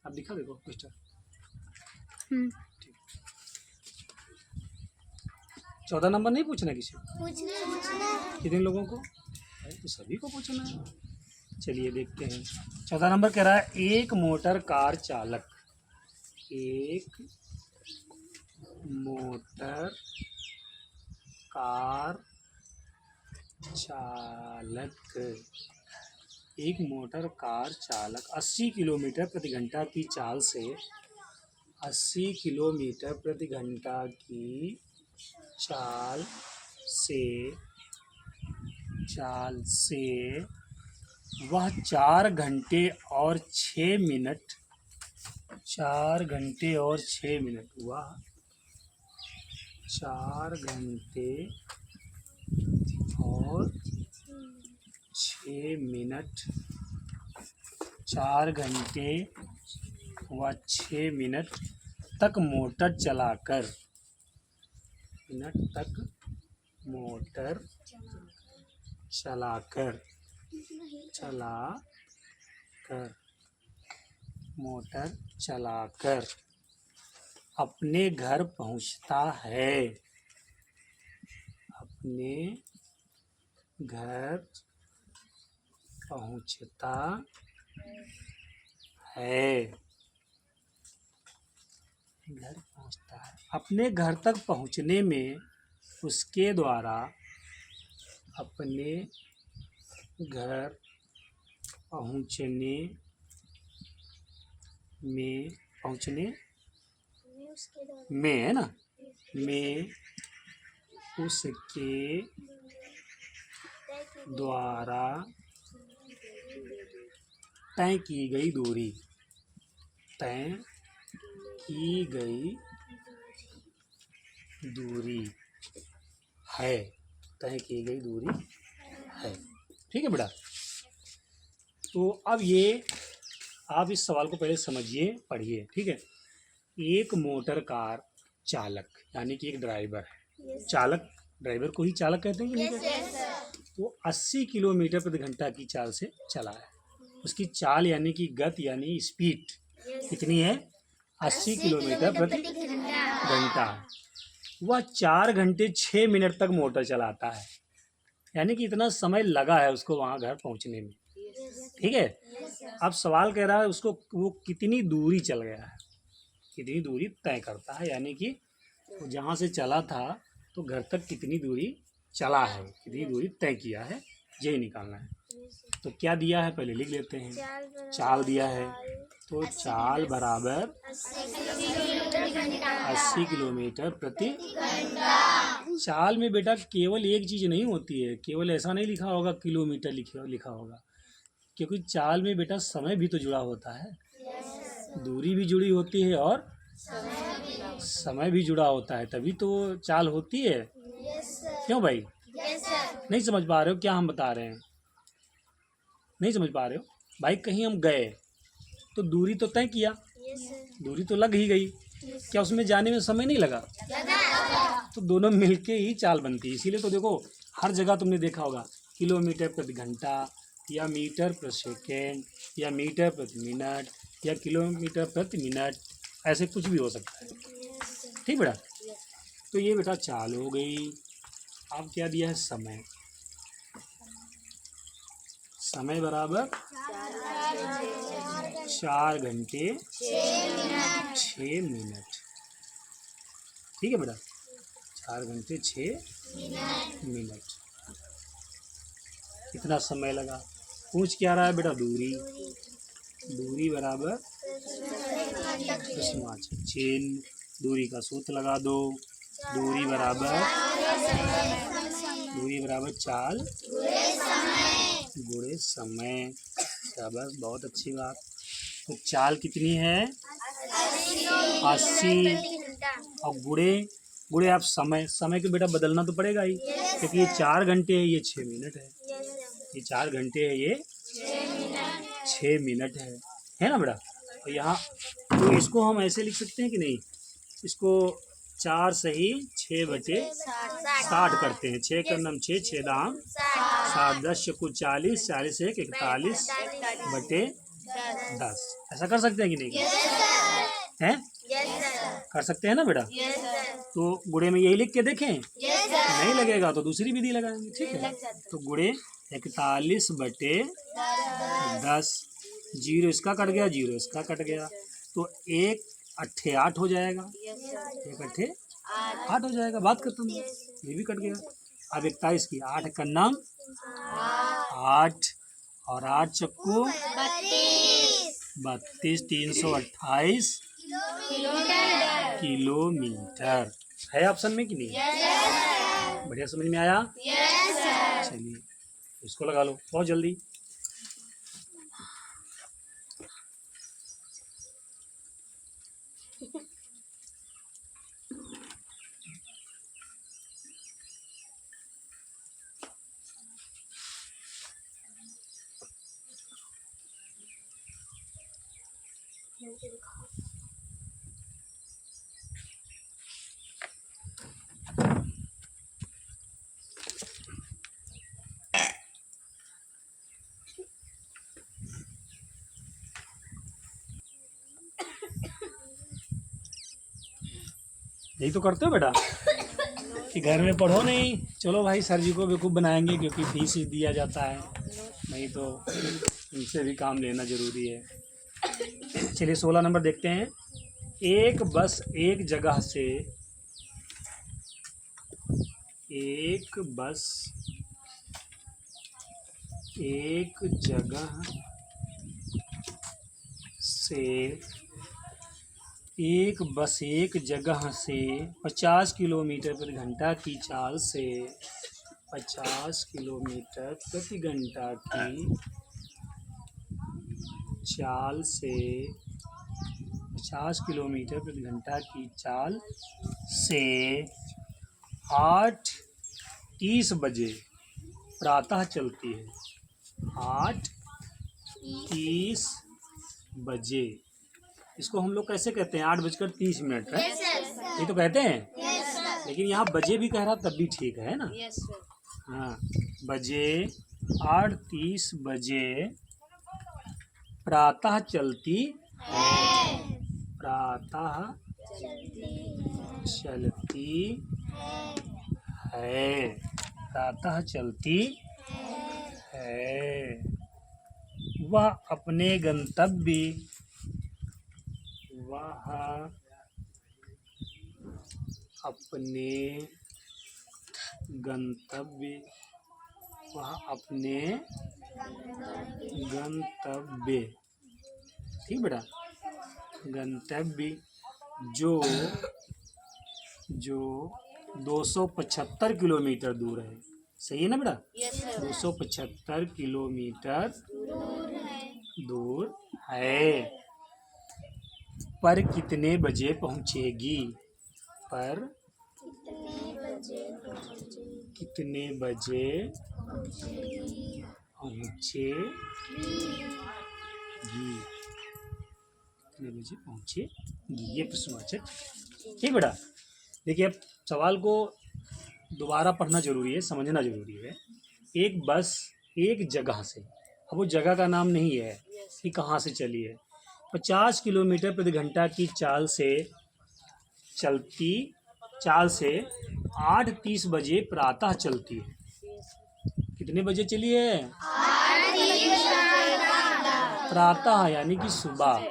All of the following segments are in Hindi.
आप दिखा देखो मिस्टर। 14 नंबर नहीं पूछना किसी को? कितने लोगों को? अरे तो सभी को पूछना है। चलिए देखते हैं। 14 नंबर कह रहा है एक मोटर कार चालक, एक मोटर कार चालक, एक मोटर कार चालक 80 किलोमीटर प्रति घंटा की चाल से 80 किलोमीटर प्रति घंटा की चाल से वह 4 घंटे और 6 मिनट 4 घंटे और 6 मिनट वह 4 घंटे और 6 मिनट 4 घंटे व 6 मिनट तक मोटर चलाकर अपने घर पहुंचता है। अपने घर पहुंचता है। अपने घर तक पहुंचने में उसके द्वारा अपने घर पहुंचने में है ना, में उसके द्वारा तय की गई दूरी है। तय की गई दूरी है। ठीक है बेटा। तो अब ये आप इस सवाल को पहले समझिए, पढ़िए। ठीक है। एक मोटर कार चालक यानी कि एक ड्राइवर है। चालक, ड्राइवर को ही चालक कहते हैं कि नहीं कहते हैं? वो 80 किलोमीटर प्रति घंटा की चाल से चला है। उसकी चाल यानी कि गति यानी स्पीड कितनी है? 80 किलोमीटर प्रति घंटा। वह 4 घंटे 6 मिनट तक मोटर चलाता है, यानी कि इतना समय लगा है उसको वहाँ घर पहुँचने में। ठीक है। अब सवाल कह रहा है उसको वो कितनी दूरी चल गया है, कितनी दूरी तय करता है, यानी कि जहाँ से चला था तो घर तक कितनी दूरी चला है, कितनी दूरी तय किया है, यही निकालना है। तो क्या दिया है पहले लिख लेते हैं। चाल दिया है तो चाल बराबर 80 किलोमीटर प्रति घंटा। चाल में बेटा केवल एक चीज़ नहीं होती है, केवल ऐसा नहीं लिखा होगा किलोमीटर लिखा होगा, क्योंकि चाल में बेटा समय भी तो जुड़ा होता है, दूरी भी जुड़ी होती है और समय भी जुड़ा होता है, तभी तो चाल होती है। क्यों भाई? नहीं समझ पा रहे हो क्या हम बता रहे हैं? नहीं समझ पा रहे हो भाई? कहीं हम गए तो दूरी तो तय किया, दूरी तो लग ही गई, क्या उसमें जाने में समय नहीं लगा? तो दोनों मिलके ही चाल बनती है। इसीलिए तो देखो हर जगह तुमने देखा होगा किलोमीटर प्रति घंटा या मीटर प्रति सेकेंड या मीटर प्रति मिनट या किलोमीटर प्रति मिनट, ऐसे कुछ भी हो सकता है। ठीक बेटा। तो ये बेटा चाल हो गई। अब क्या दिया है? समय। समय बराबर 4 घंटे 6 मिनट। ठीक है बेटा। 4 घंटे 6 मिनट कितना समय लगा? पूछ क्या रहा है बेटा? दूरी। दूरी बराबर चेन, दूरी का सूत्र लगा दो। दूरी बराबर चाल गुणे समय। शाबाश, बहुत अच्छी बात। तो चाल कितनी है? 80। और गुणे आप समय के बेटा बदलना तो पड़ेगा ही, क्योंकि ये 4 घंटे है, ये 6 मिनट है। ये 4 घंटे है, ये 6 मिनट है ना बेटा? तो यहाँ तो इसको हम ऐसे लिख सकते हैं कि नहीं? इसको 4 सही 6 बटे 60 करते हैं। 6 का नाम 6 दाम 60, 10 को 40, 40 1 41 बटे 10। ऐसा कर सकते हैं कि नहीं? हैं? कर सकते हैं ना बेटा? तो गुणे में यही लिख के देखें, नहीं लगेगा तो दूसरी विधि लगाएंगे, ठीक है। तो गुणे 41/10, 0 इसका कट गया, 0 इसका कट गया, तो 1 अट्ठे 8 हो जाएगा, 1 अट्ठे 8 हो जाएगा, बात खत्म, ये भी कट गया। अब 41 की 8 का नाम 8 और 8 चक्कू 32, 328 किलोमीटर है ऑप्शन में कि नहीं? बढ़िया, समझ में आया? चलिए इसको लगा लो बहुत जल्दी। यही तो करते हो बेटा कि घर में पढ़ो नहीं, चलो भाई सर जी को बेवकूफ़ बनाएंगे क्योंकि फीस ही दिया जाता है, नहीं तो उनसे भी काम लेना ज़रूरी है। चलिए 16 नंबर देखते हैं। एक बस एक जगह से एक 50 किलोमीटर प्रति घंटा की चाल से 50 किलोमीटर प्रति घंटा की चाल से 50 किलोमीटर प्रति घंटा की चाल से 8:30 बजे प्रातः चलती है। 8:30 बजे, इसको हम लोग कैसे कहते हैं? 8:30 है, ये तो कहते हैं, लेकिन यहाँ बजे भी कह रहा तब भी ठीक है ना? हाँ, बजे 8:30 बजे प्रातः चलती है, प्रातः चलती है, प्रातः चलती है। वह अपने गंतव्य ठीक बेटा, गंतव्य जो 275 किलोमीटर दूर है, सही है ना बेटा? 275 किलोमीटर दूर है। पर कितने बजे पहुंचेगी? पर कितने बजे पहुंचेगी, ये प्रश्नवाचक। ठीक बेटा, देखिए अब सवाल को दोबारा पढ़ना जरूरी है, समझना जरूरी है। एक बस एक जगह से, अब वो जगह का नाम नहीं है कि कहाँ से चली है, 50 किलोमीटर प्रति घंटा की चाल से 8:30 बजे प्रातः चलती है। कितने बजे चली है? प्रातः यानी कि सुबह,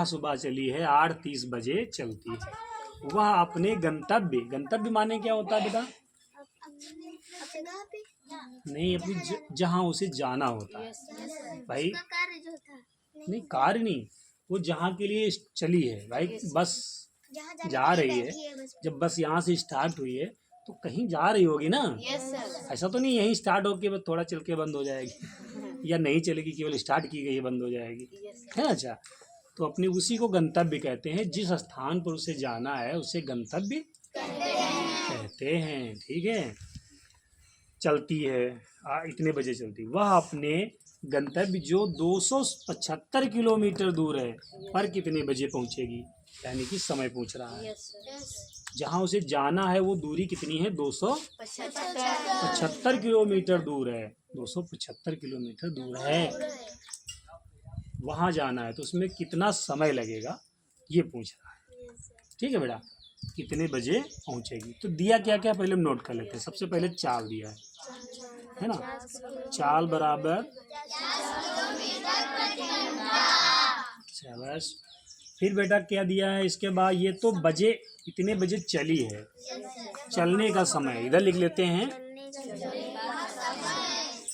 सुबह चली है, 8:30 बजे चलती है। वह अपने गंतव्य माने क्या होता है बेटा? नहीं, अपनी जहाँ उसे जाना होता है भाई, नहीं कार्य नहीं, वो जहाँ के लिए चली है भाई, बस जा रही है। जब बस यहाँ से स्टार्ट हुई है तो कहीं जा रही होगी ना? ऐसा तो नहीं यहीं स्टार्ट होके बस थोड़ा चल के बंद हो जाएगी या नहीं चलेगी, केवल स्टार्ट की गई बंद हो जाएगी, है ना? अच्छा, तो अपने उसी को गंतव्य कहते हैं। जिस स्थान पर उसे जाना है उसे गंतव्य कहते हैं। ठीक है, चलती है, इतने बजे चलती। वह अपने गंतव्य जो 275 किलोमीटर दूर है पर कितने बजे पहुंचेगी, यानी कि समय पूछ रहा है। जहां उसे जाना है वो दूरी कितनी है? 275 किलोमीटर दूर है, 275 किलोमीटर दूर है। वहाँ जाना है तो उसमें कितना समय लगेगा ये पूछ रहा है। ठीक है बेटा, कितने बजे पहुँचेगी। तो दिया क्या क्या पहले हम नोट कर लेते हैं। सबसे पहले चाल दिया है ना, चाल बराबर शाबाश। फिर बेटा क्या दिया है इसके बाद, ये तो बजे इतने बजे चली है, चलने का समय इधर लिख लेते हैं,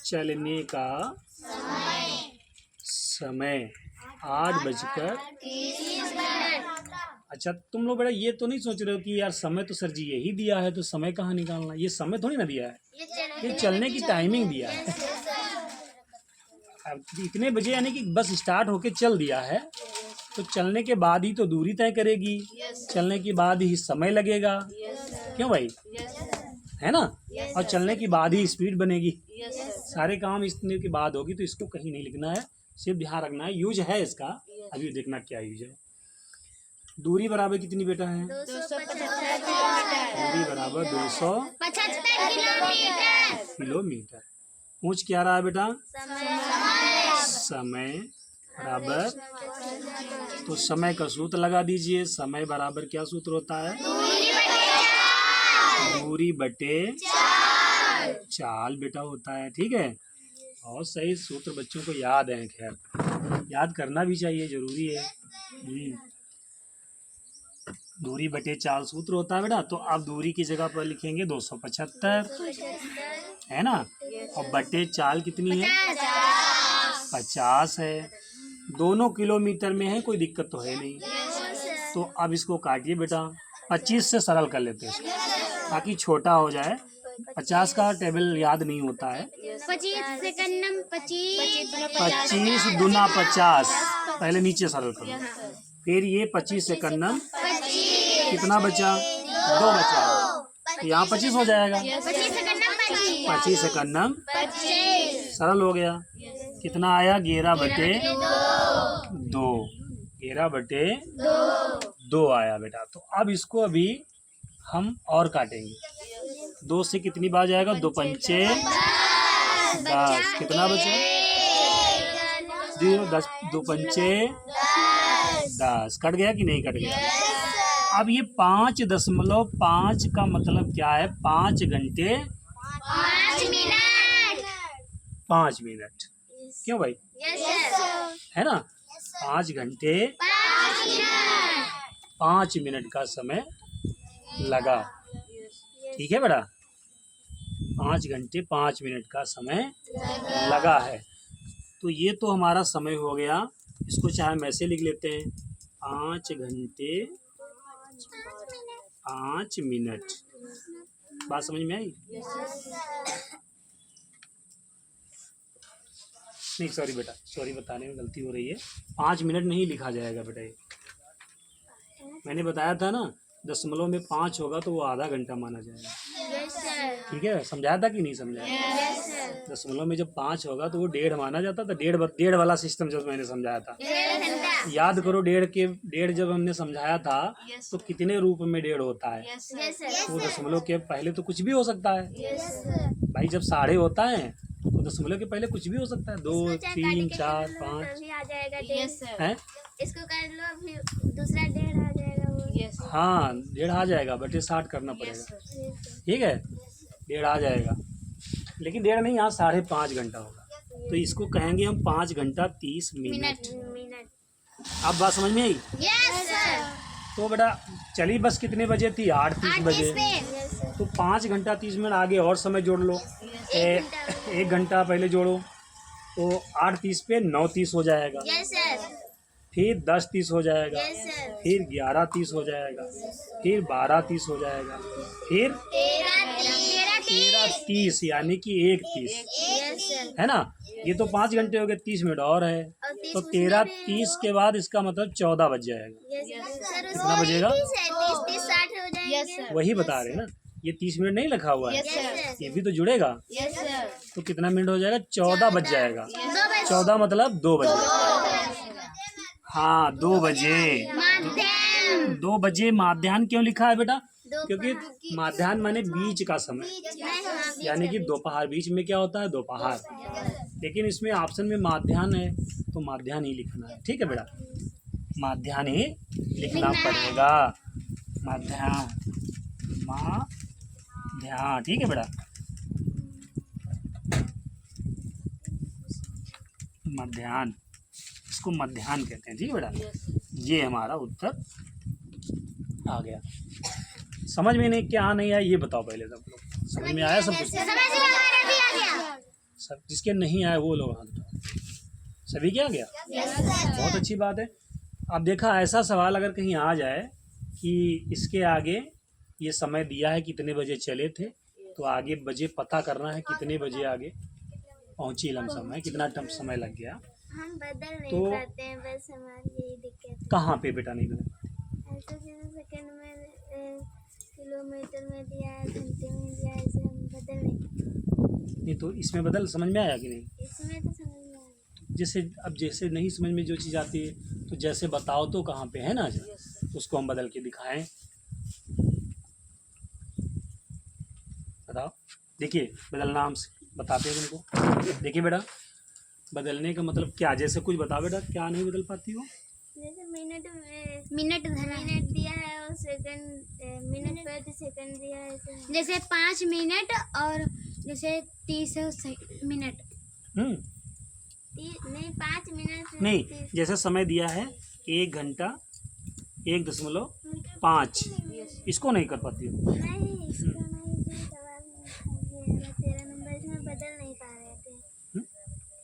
चलने का समय 8:30। अच्छा तुम लोग बेटा ये तो नहीं सोच रहे हो कि यार समय तो सर जी यही दिया है तो समय कहाँ निकालना, ये समय थोड़ी ना दिया है, ये चलने की टाइमिंग दिया है। अब इतने बजे यानी कि बस स्टार्ट होके चल दिया है, तो चलने के बाद ही तो दूरी तय करेगी, चलने के बाद ही समय लगेगा, क्यों भाई, है ना, और चलने के बाद ही स्पीड बनेगी, सारे काम इतने के बाद होगी। तो इसको कहीं नहीं लिखना है, सिर्फ ध्यान रखना है यूज है इसका, अभी देखना क्या यूज है। दूरी बराबर कितनी बेटा है, 275 दूरी बराबर 275 किलोमीटर। पूछ क्या रहा है बेटा, समय बराबर, तो समय का सूत्र लगा दीजिए। समय बराबर क्या सूत्र होता है, दूरी बटे चाल बेटा होता है। ठीक है, बहुत सही सूत्र बच्चों को याद है, खैर याद करना भी चाहिए, जरूरी है। दूरी बटे चाल सूत्र होता है बेटा। तो अब दूरी की जगह पर लिखेंगे 275, है ना, और बटे चाल कितनी है, 50 है। दोनों किलोमीटर में है, कोई दिक्कत तो है नहीं। तो अब इसको काटिए बेटा, 25 से सरल कर लेते हैं इसको ताकि छोटा हो जाए। 50 का टेबल याद नहीं होता है। 25 दूना 50, पहले नीचे सरल करो, फिर ये 25 से कन्नम कितना बचा, 2 बचा, तो यहाँ 25 हो जाएगा, 25 से कन्नम सरल हो गया, कितना आया 11 बटे 2, 11 बटे 2 आया बेटा। तो अब इसको अभी हम और काटेंगे, 2 से कितनी बार जाएगा, 2 पंचे 10, कितना बचे 10, 2 पंचे 10, कट गया कि नहीं कट गया। अब ये 5.5 का मतलब क्या है, 5 घंटे 5 मिनट, क्यों भाई, है ना, 5 घंटे 5 मिनट का समय लगा। ठीक है बेटा, 5 घंटे 5 मिनट का समय लगा है। तो ये तो हमारा समय हो गया, इसको चाहे हम ऐसे लिख लेते हैं, 5 घंटे 5 मिनट। बात समझ में आई, नहीं सॉरी बेटा, सॉरी बताने में गलती हो रही है, 5 मिनट नहीं लिखा जाएगा बेटा, ये मैंने बताया था ना, दशमलव में 5 होगा तो वो आधा घंटा माना जाएगा। ठीक है, समझाया था कि नहीं समझाया, दशमलव में जब 5 होगा तो वो 1.5 माना जाता था, 1.5 वाला सिस्टम जब मैंने समझाया था, याद करो 1.5 जब हमने समझाया था तो कितने रूप में 1.5 होता है, तो दशमलव के पहले तो कुछ भी हो सकता है भाई, जब 1.5 होता है तो दशमलव के पहले कुछ भी हो सकता है, 2 3 4 5 है, इसको कर लो, फिर दूसरा 1.5 आ जाएगा वो। हाँ 1.5 आ जाएगा, बटे 60 करना पड़ेगा। ठीक है, 1.5 आ जाएगा, लेकिन 1.5 नहीं, यहाँ 5.5 घंटा होगा, तो इसको कहेंगे हम 5 घंटा 30 मिनट। अब बात समझ में आई। तो बेटा चली बस कितने बजे थी, 8:30 बजे, तो 5 घंटा 30 मिनट आगे और समय जोड़ लो, 1 घंटा पहले जोड़ो, तो 8:30 पे 9:30 हो जाएगा, फिर 10:30 हो जाएगा, फिर 11:30 हो जाएगा, फिर 12:30 हो जाएगा, फिर 13:30 यानी कि 1:30, है ना। ये तो 5 घंटे हो गए, 30 मिनट और है, तो 13:30 के बाद इसका मतलब 14 बज जाएगा। कितना बजेगा, वही बता रहे हैं ना, ये 30 मिनट नहीं लिखा हुआ है, ये भी तो जुड़ेगा, तो कितना मिनट हो जाएगा, 14 बज जाएगा, 14 मतलब 2 बजे, हाँ 2 बजे, 2 बजे माध्याह्न क्यों लिखा है बेटा, क्योंकि माध्याह्न माने बीच का समय, यानी कि दोपहर, बीच में क्या होता है, दोपहर, लेकिन इसमें ऑप्शन में माध्याह्न है तो माध्याह्न ही लिखना है। ठीक है बेटा, माध्याह्न ही लिखना पड़ेगा। माध्याह्न, माध्याह्न। ठीक है बेटा, मध्याह्न, इसको मध्याह्न कहते हैं। ठीक है बेटा, ये हमारा उत्तर आ गया। समझ में नहीं क्या नहीं आया ये बताओ पहले। सब लोग समझ में आया? सब कुछ सब जिसके नहीं आया वो लोग हाथ उठाओ। सभी क्या गया? बहुत अच्छी बात है। अब देखा, ऐसा सवाल अगर कहीं आ जाए कि इसके आगे ये समय दिया है कितने बजे चले थे, तो आगे बजे पता करना है कितने बजे आगे पहुंची लमसम है, कितना समय लग गया। हम बदल नहीं तो पाते हैं, बस हमारी यही दिक्कत है। कहाँ पे बेटा नहीं बदल? ऐसे जैसे सेकंड में किलोमीटर में दिया है, घंटे में दिया है, ऐसे हम बदल नहीं पाते। नहीं तो इसमें बदल समझ में आया कि नहीं? इसमें तो समझ में आया। जैसे अब जैसे नहीं समझ में जो चीज़ आती है तो जैसे बताओ तो कहाँ पे है ना, उसको हम बदल के दिखाएं। बताओ, देखिए बदलना हम बताते हैं तुमको। देखिए बेटा, बदलने का मतलब क्या? जैसे कुछ बताओ बेटा, क्या नहीं बदल पाती हो? जैसे मिनट दिया है और सेकंड, मिनट प्रति सेकंड दिया है ऐसे। जैसे 5 मिनट और जैसे 30 मिनट। नहीं 5 मिनट नहीं, जैसे समय दिया है 1 घंटा 1.5, इसको नहीं कर पाती हो? नहीं, इसका नहीं, सवाल नहीं। 13 नंबर इसमें बदल नहीं पा रहे थे।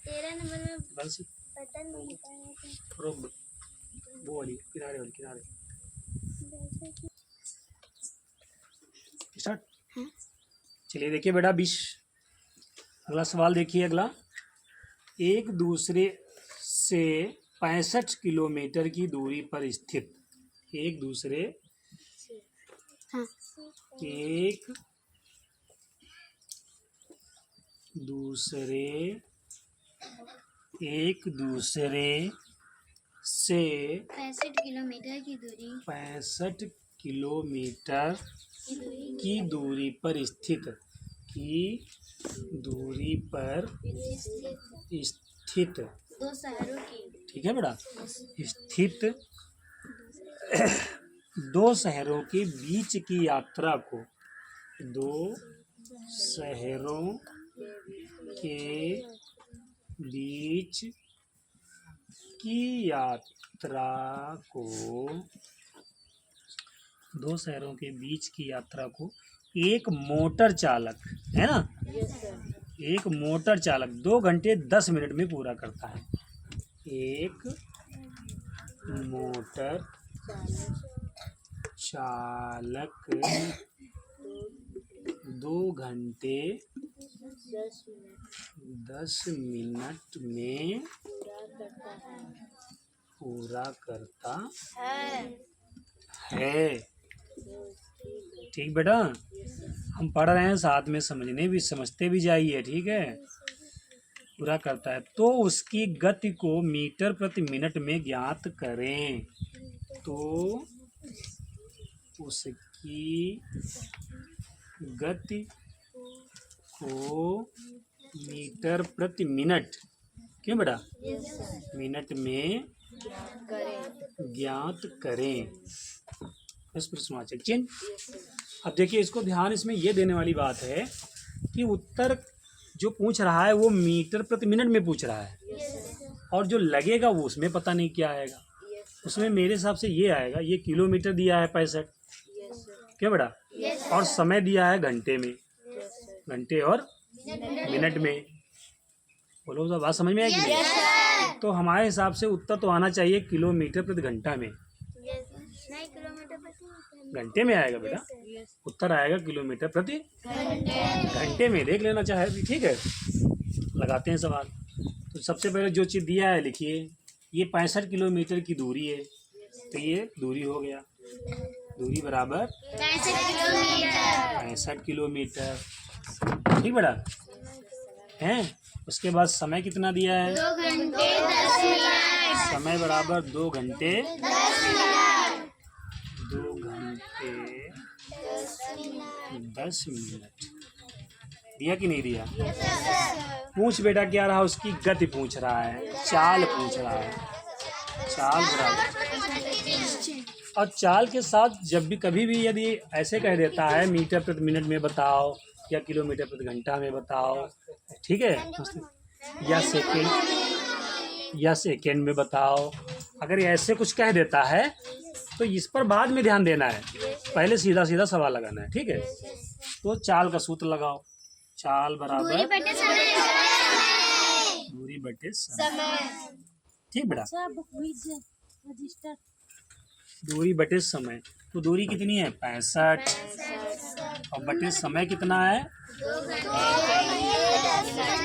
13 नंबर में बस बदल नहीं पा रहे थे। रोक वो वाली किनारे स्टार्ट। चलिए देखिए बेटा 20, अगला सवाल देखिए। अगला, एक दूसरे से 65 किलोमीटर की दूरी पर स्थित एक दूसरे से 65 किलोमीटर की दूरी 65 किलोमीटर की दूरी पर स्थित दो शहरों की। ठीक है बेटा, स्थित 2 शहरों के बीच की यात्रा को 2 शहरों के बीच की यात्रा को 2 शहरों के बीच की यात्रा को एक मोटर चालक, है ना, एक मोटर चालक 2 घंटे 10 मिनट में पूरा करता है। एक मोटर चालक 2 घंटे 10 मिनट में पूरा करता है। ठीक बेटा, हम पढ़ रहे हैं साथ में समझते भी जाइए। ठीक है, पूरा करता है तो उसकी गति को मीटर प्रति मिनट में ज्ञात करें। तो उसकी गति को मीटर प्रति मिनट, क्यों बेटा, मिनट में ज्ञात करें। इस प्रश्नवाचक चिन्ह। अब देखिए इसको ध्यान, इसमें ये देने वाली बात है कि उत्तर जो पूछ रहा है वो मीटर प्रति मिनट में पूछ रहा है, और जो लगेगा वो उसमें पता नहीं क्या आएगा। उसमें मेरे हिसाब से ये आएगा, ये किलोमीटर दिया है 65, क्यों बेटा, और समय दिया है घंटे में, घंटे और मिनट में। बोलो तो बात समझ में आएगी? तो हमारे हिसाब से उत्तर तो आना चाहिए किलोमीटर प्रति घंटा में। नहीं, किलोमीटर प्रति घंटे में आएगा बेटा, उत्तर आएगा किलोमीटर प्रति घंटे में। देख लेना चाहे, ठीक है। लगाते हैं सवाल। तो सबसे पहले जो चीज़ दिया है लिखिए, ये 65 किलोमीटर की दूरी है, तो ये दूरी हो गया, दूरी बराबर 65 किलोमीटर। ठीक बेटा हैं। उसके बाद समय कितना दिया है? 2 घंटे 10 मिनट। समय बराबर 2 घंटे 10 मिनट दिया कि नहीं दिया? पूछ बेटा क्या रहा, उसकी गति पूछ रहा है, चाल पूछ रहा है। चाल बराबर, और चाल के साथ जब भी कभी भी यदि ऐसे कह देता है मीटर प्रति मिनट में बताओ या किलोमीटर प्रति घंटा में बताओ, ठीक है, या सेकेंड में बताओ, अगर ये ऐसे कुछ कह देता है तो इस पर बाद में ध्यान देना है, पहले सीधा सीधा सवाल लगाना है, ठीक है। तो चाल का सूत्र लगाओ, चाल बराबर दूरी बटे समय, ठीक बेटा, दूरी बटे समय। तो दूरी कितनी है? 65, और बटे समय कितना है?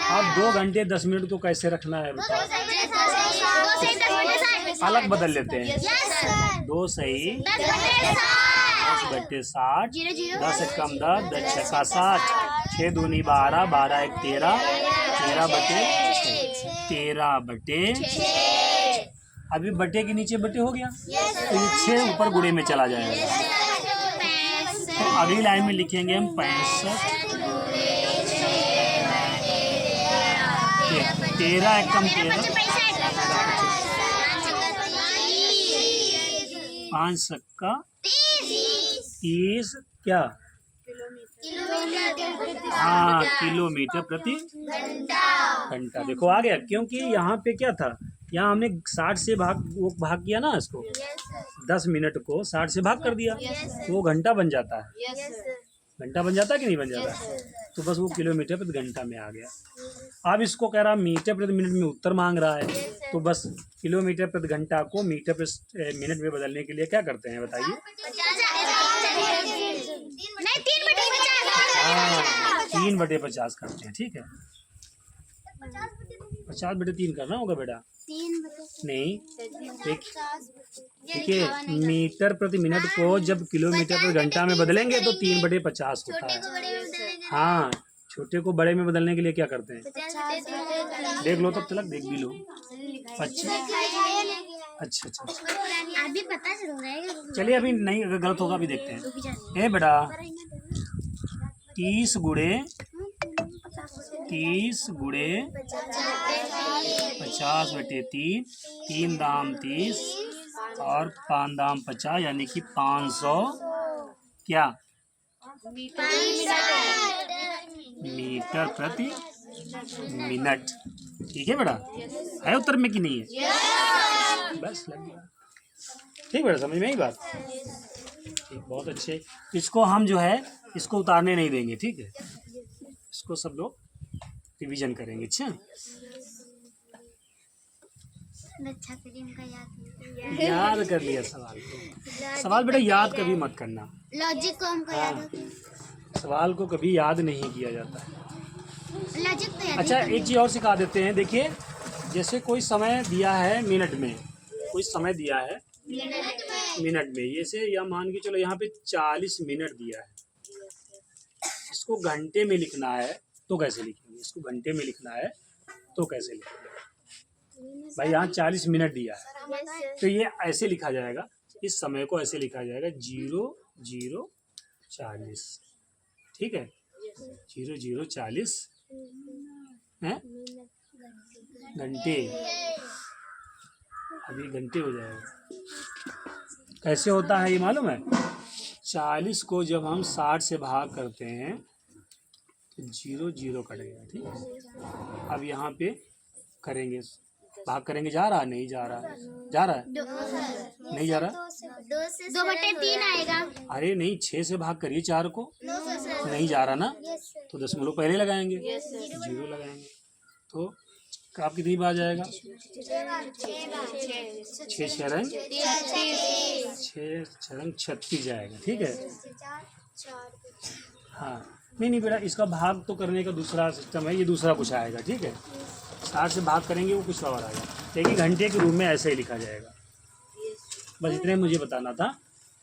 अब 2 घंटे 10 मिनट को कैसे रखना है बेटा? अलग बदल लेते हैं, 2 सही 10 बटे 60, 10 एक कम 10, 10 छक्का 60, 6 दूनी 12, 12 एक 13, 13 बटे 6। अभी बटे के नीचे बटे हो गया, तो ये 6 ऊपर गुणे में चला जाएगा। तो अगली लाइन में लिखेंगे हम 65, 13 एक कम 13, 5 सक्का 30, क्या? हाँ, किलोमीटर प्रति घंटा। देखो आ गया, क्योंकि यहाँ पे क्या था, यहाँ हमने 60 से भाग किया ना इसको, 10 मिनट को 60 से भाग कर दिया, तो वो घंटा बन जाता है, घंटा बन जाता है कि नहीं बन जाता है? तो बस वो किलोमीटर प्रति घंटा में आ गया। अब इसको कह रहा मीटर प्रति मिनट में उत्तर मांग रहा है, तो बस किलोमीटर प्रति घंटा को मीटर प्रति मिनट में बदलने के लिए क्या करते हैं बताइए? हाँ, 3/50 करते हैं, ठीक है। 50/3 करना होगा बेटा, नहीं देखिए, मीटर प्रति मिनट को जब किलोमीटर प्रति घंटा में बदलेंगे तो 3/50 होता है। हाँ, छोटे को बड़े में बदलने के लिए क्या करते हैं? देख लो, तब तक देख भी लो। अच्छा, अभी पता चल रहा है, चलिए अभी नहीं, अगर गलत होगा अभी देखते हैं। ए बेटा, 30 गुणे 50/3, 3 दाम 30 और 5 दाम 50, यानी कि 500 क्या मीटर प्रति मिनट, ठीक है बेटा? है उत्तर में कि नहीं है? बस लग गया, ठीक बेटा, समझ में आई बात? ठीक, बहुत अच्छे। इसको हम जो है इसको उतारने नहीं देंगे, ठीक है, इसको सब लोग रिवीजन करेंगे। अच्छा, याद कर लिया सवाल को, सवाल बेटा याद कभी मत करना, लॉजिक को हमको याद होता है, सवाल को कभी याद नहीं किया जाता है। लॉजिक तो याद। अच्छा, एक चीज़ और सिखा देते हैं, देखिए, जैसे कोई समय दिया है मिनट में, कोई समय दिया है मिनट में, जैसे या मान के चलो यहाँ पे 40 मिनट दिया है, इसको घंटे में लिखना है तो कैसे लिखेंगे? इसको घंटे में लिखना है तो कैसे लिखेंगे भाई? यहाँ 40 मिनट दिया है, तो ये ऐसे लिखा जाएगा, इस समय को ऐसे लिखा जाएगा 00:40, ठीक है, 00:40 है घंटे, अभी घंटे हो जाएगा। कैसे होता है ये मालूम है? 40 को जब हम 60 से भाग करते हैं तो 0 कट गया, ठीक है। अब यहाँ पे करेंगे, भाग करेंगे, जा रहा है नहीं जा रहा, जा रहा है नहीं जा रहा, 2/3 आएगा। अरे नहीं, 6 से भाग करिए 4 को, नहीं जा रहा ना, तो 10 पहले लगाएंगे, 0 लगाएंगे, तो आप कितनी बार जाएगा? 6 छरंग 36 जाएगा, ठीक है। हाँ, नहीं बेटा, इसका भाग तो करने का दूसरा सिस्टम है, ये दूसरा कुछ आएगा, ठीक है। 60 से भाग करेंगे वो कुछ और आएगा, लेकिन घंटे के रूप में ऐसे ही लिखा जाएगा। बस इतने मुझे बताना था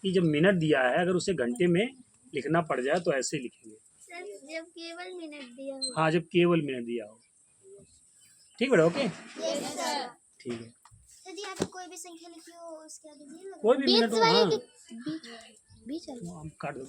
कि जब मिनट दिया है अगर उसे घंटे में लिखना पड़ जाए तो ऐसे ही लिखेंगे। जब केवल मिनट दिया हो। हाँ, जब केवल मिनट दिया हो, ठीक बेटा, ओके, ठीक है। यदि यहाँ पे कोई भी संख्या लिखी हो उसके आगे भी लगा, कोई भी मिनट हो, हाँ, बीच काट दो।